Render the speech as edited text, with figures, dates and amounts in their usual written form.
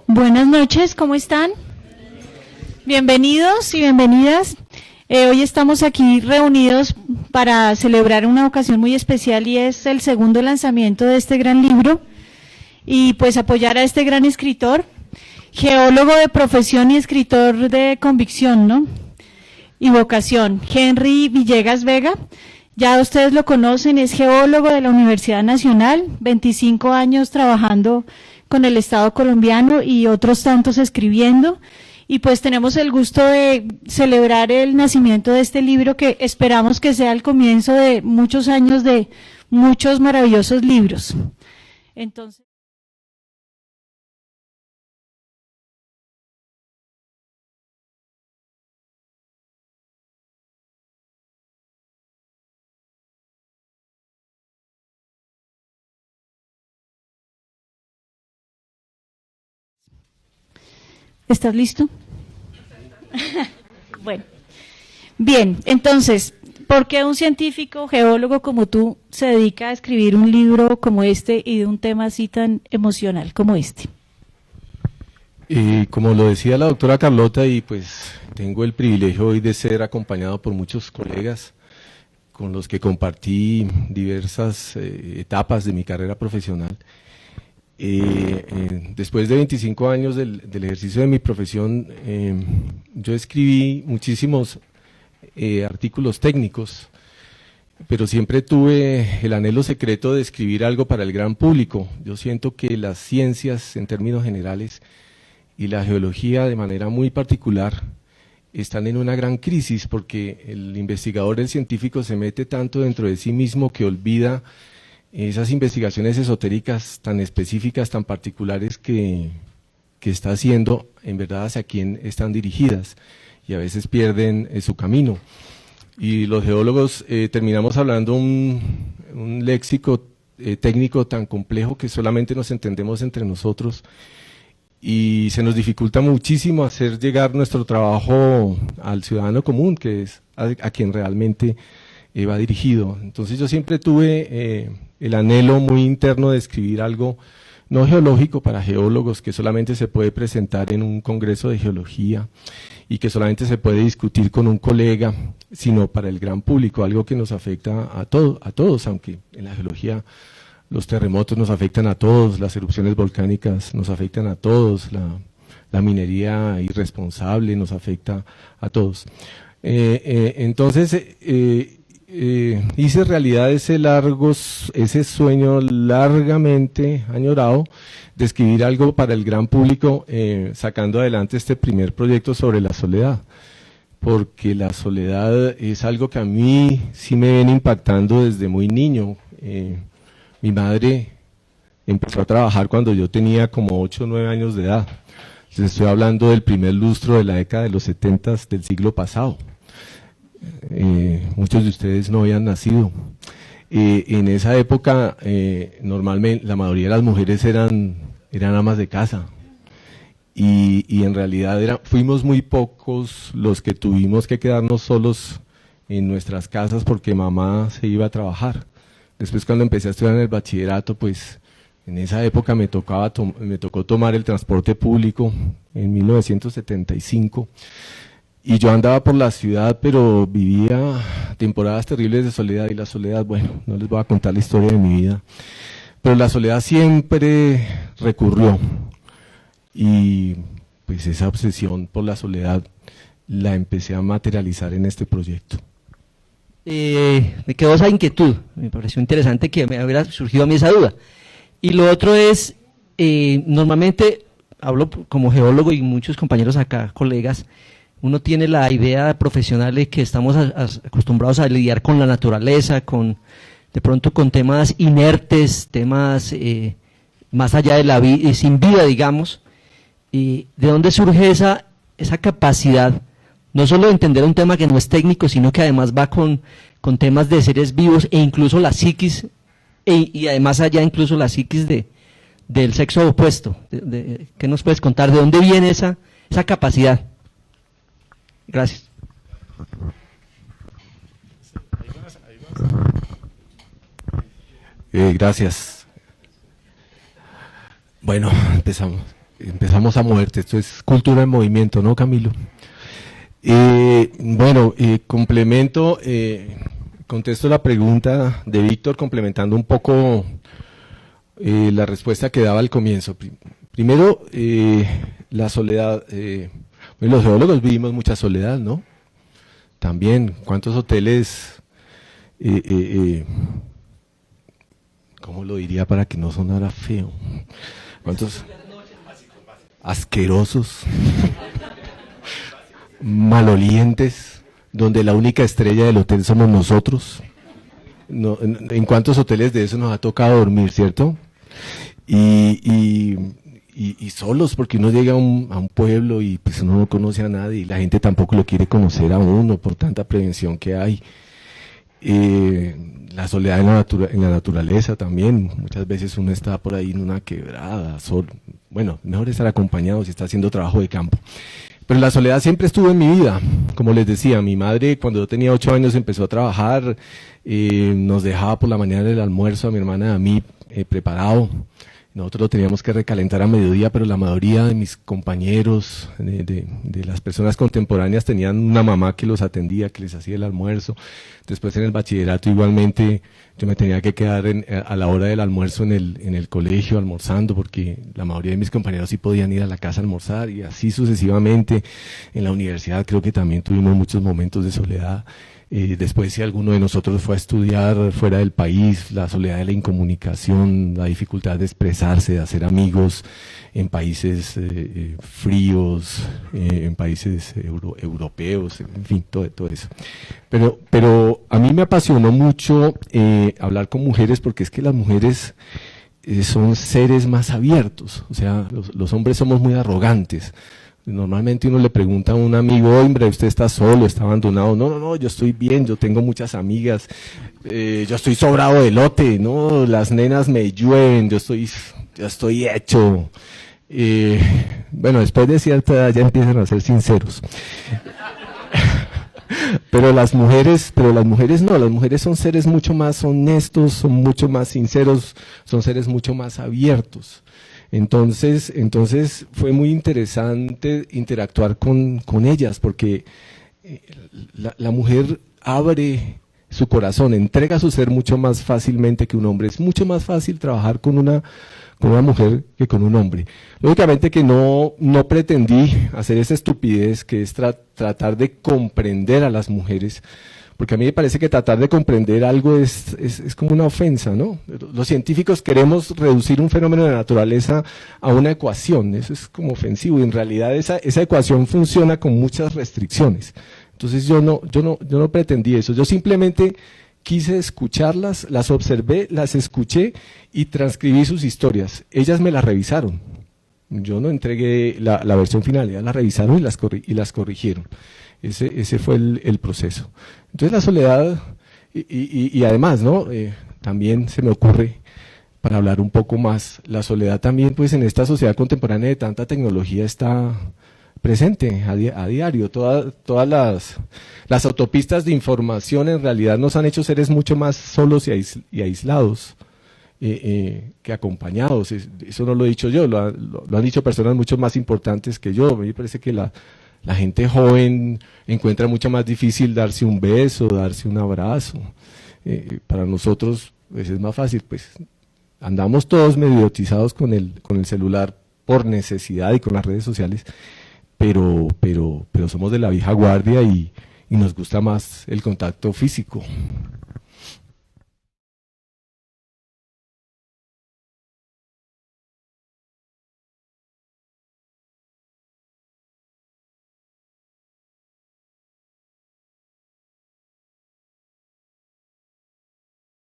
Buenas noches, ¿cómo están? Bienvenidos y bienvenidas. Hoy estamos aquí reunidos para celebrar una ocasión muy especial y es el segundo lanzamiento de este gran libro y pues apoyar a este gran escritor, geólogo de profesión y escritor de convicción, ¿no? Y vocación, Henry Villegas Vega. Ya ustedes lo conocen, es geólogo de la Universidad Nacional, 25 años trabajando con el Estado colombiano y otros tantos escribiendo. Y pues tenemos el gusto de celebrar el nacimiento de este libro que esperamos que sea el comienzo de muchos años de muchos maravillosos libros. Entonces. ¿Estás listo? Bueno, bien, entonces, ¿por qué un científico, geólogo como tú, se dedica a escribir un libro como este y de un tema así tan emocional como este? Como lo decía la doctora Carlota, y pues tengo el privilegio hoy de ser acompañado por muchos colegas con los que compartí diversas etapas de mi carrera profesional. Después de 25 años del ejercicio de mi profesión, yo escribí muchísimos artículos técnicos, pero siempre tuve el anhelo secreto de escribir algo para el gran público. Yo siento que las ciencias en términos generales y la geología de manera muy particular están en una gran crisis porque el investigador, el científico se mete tanto dentro de sí mismo que olvida esas investigaciones esotéricas tan específicas, tan particulares que está haciendo, en verdad hacia quién están dirigidas y a veces pierden su camino. Y los geólogos terminamos hablando un léxico técnico tan complejo que solamente nos entendemos entre nosotros y se nos dificulta muchísimo hacer llegar nuestro trabajo al ciudadano común, que es a quien realmente va dirigido. Entonces yo siempre tuve el anhelo muy interno de escribir algo no geológico para geólogos, que solamente se puede presentar en un congreso de geología y que solamente se puede discutir con un colega, sino para el gran público, algo que nos afecta a todos, aunque en la geología los terremotos nos afectan a todos, las erupciones volcánicas nos afectan a todos, la minería irresponsable nos afecta a todos. Entonces, hice realidad ese sueño largamente añorado de escribir algo para el gran público, sacando adelante este primer proyecto sobre la soledad, porque la soledad es algo que a mí sí me viene impactando desde muy niño. Mi madre empezó a trabajar cuando yo tenía como 8 o 9 años de edad. Les estoy hablando del primer lustro de la década de los 70 del siglo pasado. Muchos de ustedes no habían nacido. En esa época, normalmente, la mayoría de las mujeres eran amas de casa. Y en realidad fuimos muy pocos los que tuvimos que quedarnos solos en nuestras casas porque mamá se iba a trabajar. Después, cuando empecé a estudiar en el bachillerato, pues en esa época me tocó tomar el transporte público en 1975. Y yo andaba por la ciudad, pero vivía temporadas terribles de soledad, y la soledad, bueno, no les voy a contar la historia de mi vida, pero la soledad siempre recurrió, y pues esa obsesión por la soledad la empecé a materializar en este proyecto. Me quedó esa inquietud, me pareció interesante que me hubiera surgido a mí esa duda. Y lo otro es, normalmente hablo como geólogo y muchos compañeros acá, colegas, uno tiene la idea profesional de que estamos acostumbrados a lidiar con la naturaleza, de pronto con temas inertes, temas más allá de la vida, sin vida, digamos. ¿De dónde surge esa capacidad, no solo de entender un tema que no es técnico, sino que además va con temas de seres vivos e incluso la psiquis, y además allá incluso la psiquis del sexo opuesto? ¿Qué nos puedes contar? ¿De dónde viene esa capacidad? Gracias. Gracias. Bueno, empezamos. empezamos a moverte. Esto es cultura en movimiento, ¿no, Camilo? Complemento, contesto la pregunta de Víctor, complementando un poco la respuesta que daba al comienzo. Primero, la soledad. Los geólogos vivimos mucha soledad, ¿no? También, ¿cuántos hoteles, cómo lo diría para que no sonara feo? ¿Cuántos asquerosos, malolientes, donde la única estrella del hotel somos nosotros? No, ¿en cuántos hoteles de eso nos ha tocado dormir, cierto? Y solos, porque uno llega a un pueblo y pues uno no conoce a nadie y la gente tampoco lo quiere conocer a uno por tanta prevención que hay. La soledad en la naturaleza también, muchas veces uno está por ahí en una quebrada, solo. Bueno, mejor estar acompañado si está haciendo trabajo de campo. Pero la soledad siempre estuvo en mi vida. Como les decía, mi madre cuando yo tenía 8 años empezó a trabajar, nos dejaba por la mañana el almuerzo a mi hermana y a mí preparado. Nosotros lo teníamos que recalentar a mediodía, pero la mayoría de mis compañeros, de las personas contemporáneas, tenían una mamá que los atendía, que les hacía el almuerzo. Después en el bachillerato igualmente yo me tenía que quedar a la hora del almuerzo en el colegio almorzando, porque la mayoría de mis compañeros sí podían ir a la casa a almorzar, y así sucesivamente. En la universidad creo que también tuvimos muchos momentos de soledad. Después, si alguno de nosotros fue a estudiar fuera del país, la soledad de la incomunicación, la dificultad de expresarse, de hacer amigos en países fríos, en países europeos, en fin, todo eso. Pero a mí me apasionó mucho hablar con mujeres, porque es que las mujeres son seres más abiertos. O sea, los hombres somos muy arrogantes. Normalmente uno le pregunta a un amigo: hombre, ¿usted está solo, está abandonado? No, yo estoy bien, yo tengo muchas amigas, yo estoy sobrado de lote, ¿no? Las nenas me llueven, yo estoy hecho. Bueno, después de cierta edad ya empiezan a ser sinceros. Pero las mujeres no, las mujeres son seres mucho más honestos, son mucho más sinceros, son seres mucho más abiertos. Entonces fue muy interesante interactuar con ellas, porque la mujer abre su corazón, entrega su ser mucho más fácilmente que un hombre. Es mucho más fácil trabajar con una mujer que con un hombre. Lógicamente que no pretendí hacer esa estupidez que es tratar de comprender a las mujeres, porque a mí me parece que tratar de comprender algo es como una ofensa, ¿no? Los científicos queremos reducir un fenómeno de la naturaleza a una ecuación, eso es como ofensivo, y en realidad esa ecuación funciona con muchas restricciones. Entonces yo no pretendí eso, yo simplemente quise escucharlas, las observé, las escuché y transcribí sus historias. Ellas me las revisaron. Yo no entregué la versión final, ellas la revisaron y las corrigieron. Ese fue el proceso. Entonces la soledad, y además, ¿no? También se me ocurre, para hablar un poco más, la soledad también, pues en esta sociedad contemporánea de tanta tecnología está presente a diario. Todas las autopistas de información en realidad nos han hecho seres mucho más solos y aislados que acompañados. Eso no lo he dicho yo, lo han dicho personas mucho más importantes que yo. A mí me parece que la gente joven encuentra mucho más difícil darse un beso, darse un abrazo. Para nosotros pues es más fácil, pues andamos todos medio idiotizados con el celular por necesidad y con las redes sociales, pero somos de la vieja guardia y nos gusta más el contacto físico.